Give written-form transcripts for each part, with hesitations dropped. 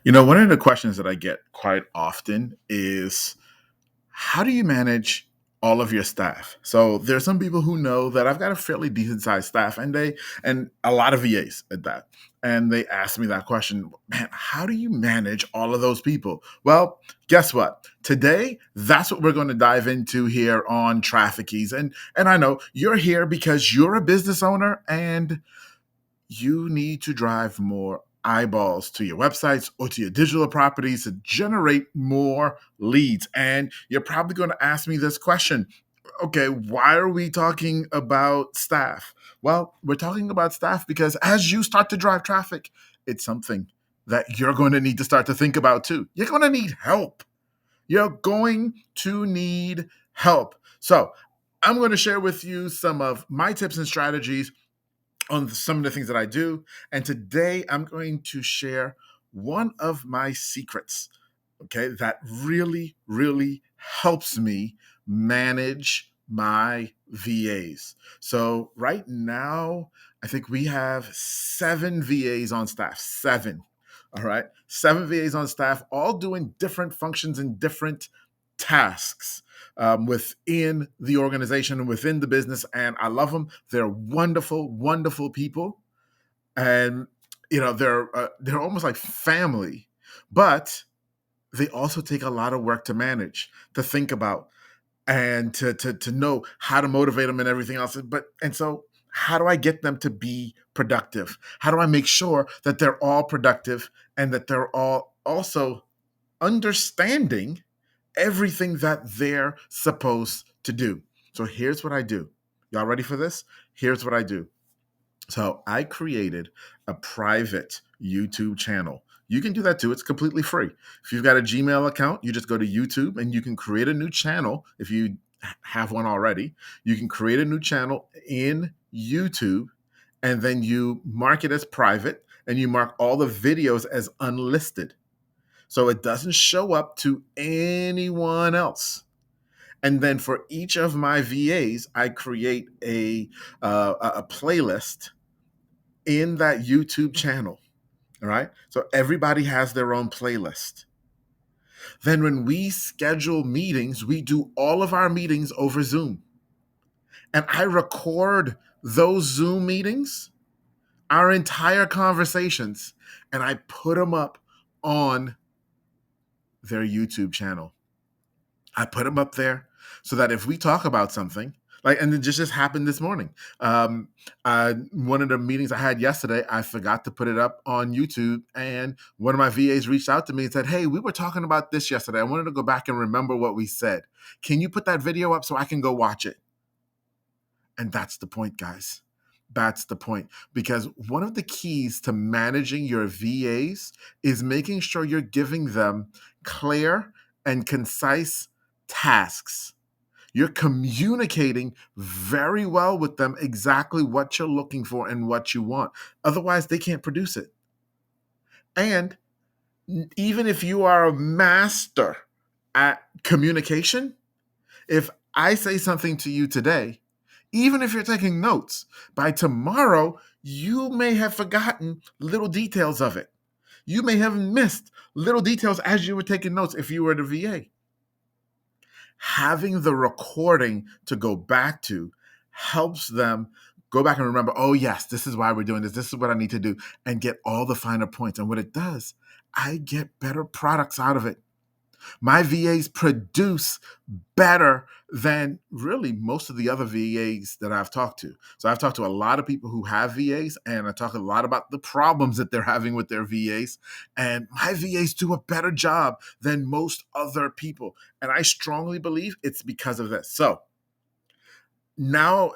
One of the questions that I get quite often is how do you manage all of your staff? So there's some people who know that I've got a fairly decent sized staff and a lot of VAs at that. And they ask me that question, man, how do you manage all of those people? Well, guess what? Today, that's what we're going to dive into here on Traffic Keys. And I know you're here because you're a business owner and you need to drive more eyeballs to your websites or to your digital properties to generate more leads. And you're probably going to ask me this question. Okay, why are we talking about staff? Well, we're talking about staff because as you start to drive traffic, it's something that you're going to need to start to think about too. You're going to need help. You're going to need help. So, I'm going to share with you some of my tips and strategies on some of the things that I do. And today I'm going to share one of my secrets, okay, that really, really helps me manage my VAs. So right now, I think we have 7 VAs on staff, seven. All right. 7 VAs on staff, all doing different functions and different tasks within the organization and within the business. And I love them. They're wonderful, wonderful people. And, they're almost like family, but they also take a lot of work to manage, to think about, and to know how to motivate them and everything else. So how do I get them to be productive? How do I make sure that they're all productive and that they're all also understanding everything that they're supposed to do? So here's what I do. Y'all ready for this? Here's what I do. So I created a private YouTube channel. You can do that too. It's completely free. If you've got a Gmail account, you just go to YouTube and you can create a new channel. If you have one already, you can create a new channel in YouTube and then you mark it as private and you mark all the videos as unlisted. So it doesn't show up to anyone else. And then for each of my VAs, I create a playlist in that YouTube channel. All right. So everybody has their own playlist. Then when we schedule meetings, we do all of our meetings over Zoom. And I record those Zoom meetings, our entire conversations, and I put them up on their YouTube channel. I put them up there so that if we talk about something, like, and it just happened this morning. One of the meetings I had yesterday, I forgot to put it up on YouTube, and one of my VAs reached out to me and said, "Hey, we were talking about this yesterday. I wanted to go back and remember what we said. Can you put that video up so I can go watch it?" And that's the point, guys. That's the point. Because one of the keys to managing your VAs is making sure you're giving them clear and concise tasks. You're communicating very well with them exactly what you're looking for and what you want. Otherwise, they can't produce it. And even if you are a master at communication, if I say something to you today, even if you're taking notes, by tomorrow, you may have forgotten little details of it. You may have missed little details as you were taking notes if you were the VA. Having the recording to go back to helps them go back and remember, oh, yes, this is why we're doing this. This is what I need to do, and get all the finer points. And what it does, I get better products out of it. My VAs produce better than really most of the other VAs that I've talked to. So I've talked to a lot of people who have VAs, and I talk a lot about the problems that they're having with their VAs. And my VAs do a better job than most other people. And I strongly believe it's because of this. So now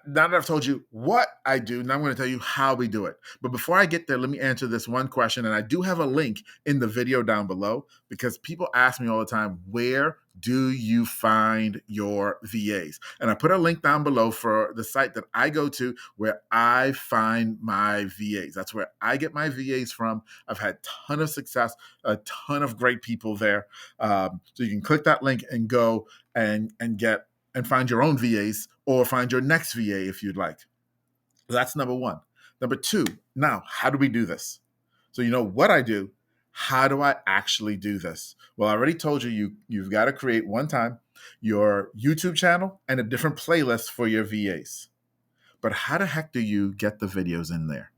that I've told you what I do, now I'm going to tell you how we do it. But before I get there, let me answer this one question. And I do have a link in the video down below because people ask me all the time, where do you find your VAs? And I put a link down below for the site that I go to where I find my VAs. That's where I get my VAs from. I've had a ton of success, a ton of great people there. So you can click that link and go and get and find your own VAs or find your next VA if you'd like. That's number one. Number two, now, how do we do this? So you know what I do, How do I actually do this? Well, I already told you, you've got to create one time your YouTube channel and a different playlist for your VAs. But how the heck do you get the videos in there?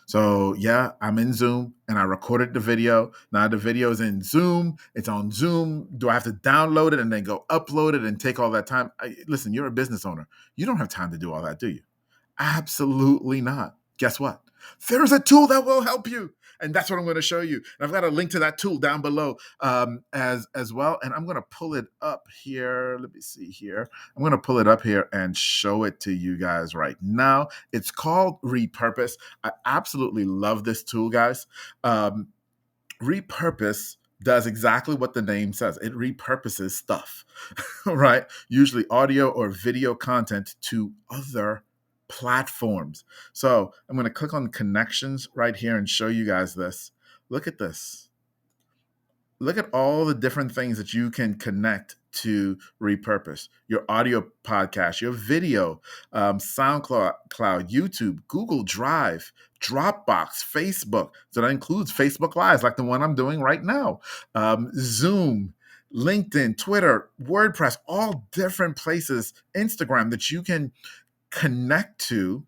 So yeah, I'm in Zoom and I recorded the video. Now the video is in Zoom. It's on Zoom. Do I have to download it and then go upload it and take all that time? Listen, you're a business owner. You don't have time to do all that, do you? Absolutely not. Guess what? There's a tool that will help you. And that's what I'm going to show you. And I've got a link to that tool down below as well. And I'm going to pull it up here. Let me see here. I'm going to pull it up here and show it to you guys right now. It's called Repurpose. I absolutely love this tool, guys. Repurpose does exactly what the name says. It repurposes stuff, right? Usually audio or video content to other platforms. So I'm going to click on connections right here and show you guys this. Look at this. Look at all the different things that you can connect to Repurpose. Your audio podcast, your video, SoundCloud, YouTube, Google Drive, Dropbox, Facebook. So that includes Facebook Lives, like the one I'm doing right now, Zoom, LinkedIn, Twitter, WordPress, all different places, Instagram, that you can connect to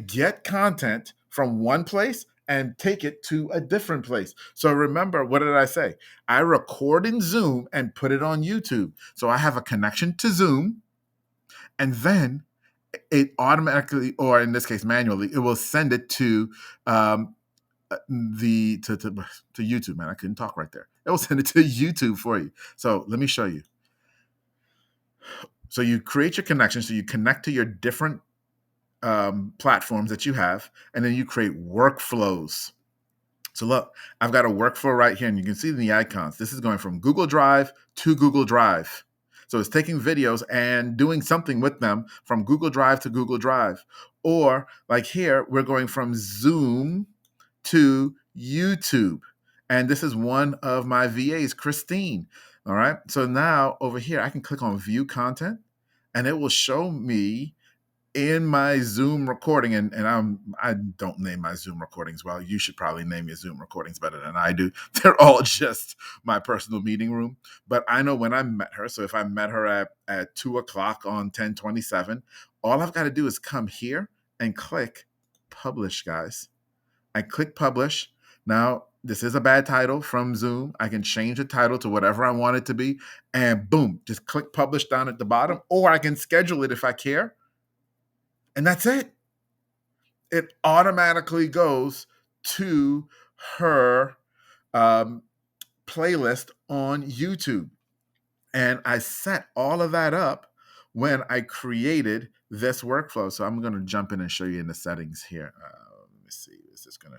get content from one place and take it to a different place. So remember, what did I say? I record in Zoom and put it on YouTube. So I have a connection to Zoom, and then it automatically, or in this case manually, it will send it to to YouTube. Man, I couldn't talk right there. It will send it to YouTube for you. So let me show you. So you create your connection. So you connect to your different platforms that you have, and then you create workflows. So look, I've got a workflow right here, and you can see the icons. This is going from Google Drive to Google Drive. So it's taking videos and doing something with them from Google Drive to Google Drive. Or like here, we're going from Zoom to YouTube. And this is one of my VAs, Christine. All right. So now over here, I can click on view content, and it will show me in my Zoom recording, and I don't name my Zoom recordings well. You should probably name your Zoom recordings better than I do. They're all just my personal meeting room. But I know when I met her. So if I met her at 2:00 on 10/27, all I've got to do is come here and click publish, guys. I click publish. Now, this is a bad title from Zoom. I can change the title to whatever I want it to be, and boom, just click publish down at the bottom, or I can schedule it if I care. And that's it. It automatically goes to her playlist on YouTube. And I set all of that up when I created this workflow. So I'm going to jump in and show you in the settings here. Let me see. Is this going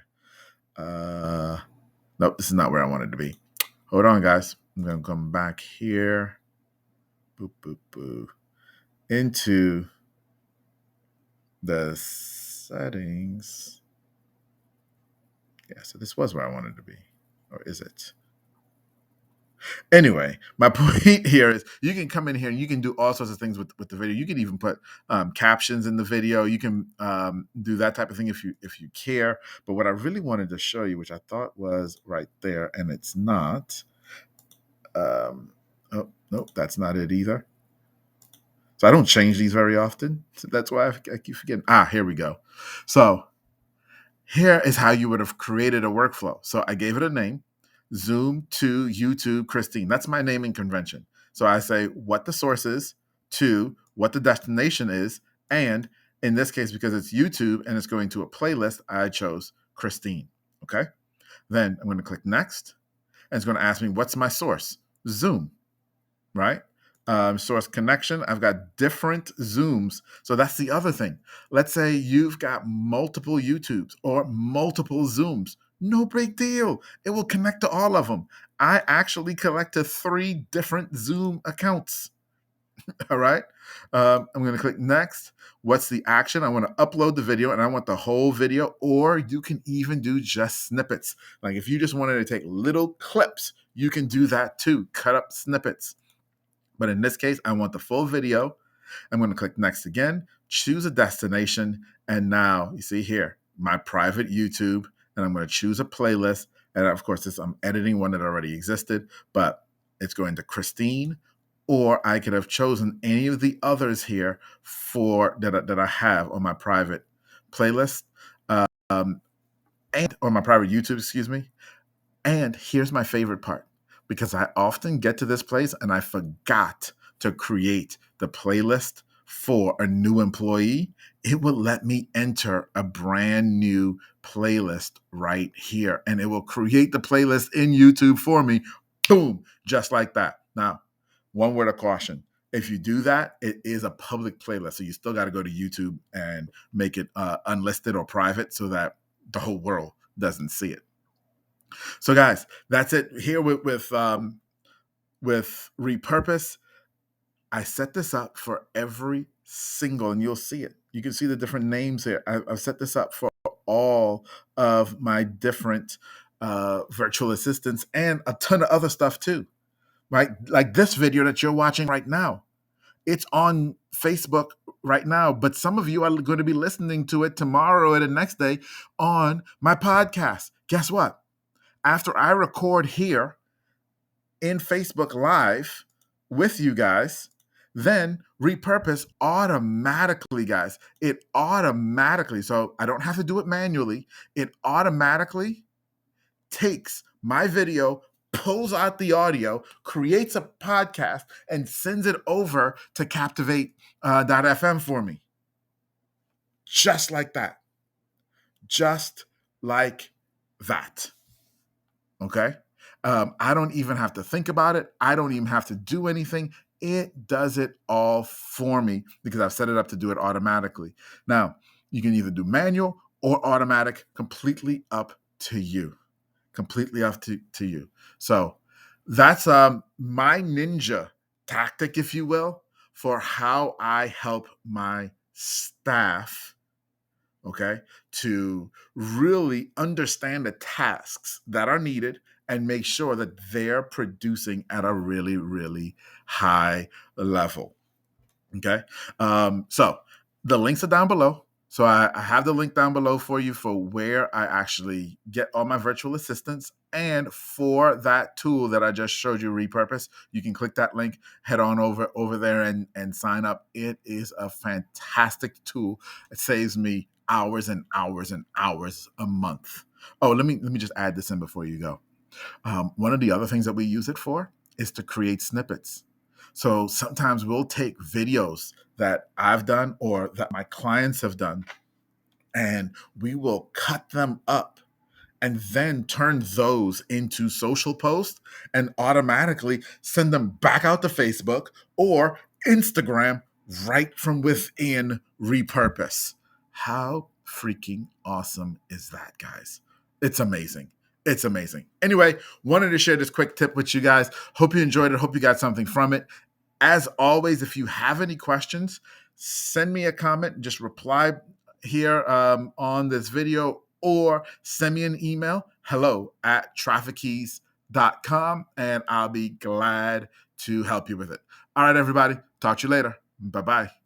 to... nope, this is not where I wanted to be. Hold on, guys. I'm going to come back here. Boop, boop, boop. Into the settings. Yeah, so this was where I wanted to be. Or is it? Anyway, my point here is you can come in here and you can do all sorts of things with the video. You can even put captions in the video. You can do that type of thing if you care. But what I really wanted to show you, which I thought was right there, and it's not. Oh, nope, that's not it either. So I don't change these very often. So that's why I keep forgetting. Here we go. So here is how you would have created a workflow. So I gave it a name, Zoom to YouTube Christine. That's my naming convention. So I say what the source is, to what the destination is, and in this case, because it's YouTube and it's going to a playlist, I chose Christine. Okay. Then I'm going to click next, and it's going to ask me what's my source, Zoom, right? Source connection. I've got different Zooms. So that's the other thing. Let's say you've got multiple YouTubes or multiple Zooms. No big deal. It will connect to all of them. I actually connect to 3 different Zoom accounts. All right. I'm going to click next. What's the action? I want to upload the video and I want the whole video, or you can even do just snippets. Like if you just wanted to take little clips, you can do that too. Cut up snippets. But in this case, I want the full video. I'm going to click next again, choose a destination. And now you see here, my private YouTube, and I'm going to choose a playlist. And of course, I'm editing one that already existed, but it's going to Christine, or I could have chosen any of the others here for that I have on my private playlist, um, and on my private YouTube, excuse me. And here's my favorite part, because I often get to this place and I forgot to create the playlist for a new employee. It will let me enter a brand new playlist right here, and it will create the playlist in YouTube for me. Boom, just like that. Now, one word of caution. If you do that, it is a public playlist. So you still got to go to YouTube and make it unlisted or private so that the whole world doesn't see it. So, guys, that's it here with Repurpose. I set this up for every single, and you'll see it. You can see the different names here. I've set this up for all of my different virtual assistants and a ton of other stuff too. Right, like this video that you're watching right now. It's on Facebook right now, but some of you are going to be listening to it tomorrow or the next day on my podcast. Guess what? After I record here in Facebook Live with you guys, then Repurpose automatically, guys, it automatically, so I don't have to do it manually, it automatically takes my video, pulls out the audio, creates a podcast, and sends it over to Captivate.fm for me. Just like that. Just like that. Okay? I don't even have to think about it. I don't even have to do anything. It does it all for me because I've set it up to do it automatically. Now, you can either do manual or automatic, completely up to you. Completely up to you. So that's my ninja tactic, if you will, for how I help my staff, okay, to really understand the tasks that are needed and make sure that they're producing at a really, really high level. Okay. So the links are down below. So I have the link down below for you for where I actually get all my virtual assistants, and for that tool that I just showed you, Repurpose. You can click that link, head on over there and sign up. It is a fantastic tool. It saves me hours and hours and hours a month. Oh, let me just add this in before you go. One of the other things that we use it for is to create snippets. So sometimes we'll take videos that I've done or that my clients have done, and we will cut them up and then turn those into social posts and automatically send them back out to Facebook or Instagram right from within Repurpose. How freaking awesome is that, guys? It's amazing. It's amazing. Anyway, wanted to share this quick tip with you guys. Hope you enjoyed it. Hope you got something from it. As always, if you have any questions, send me a comment. Just reply here on this video, or send me an email, hello@traffickeys.com, and I'll be glad to help you with it. All right, everybody. Talk to you later. Bye-bye.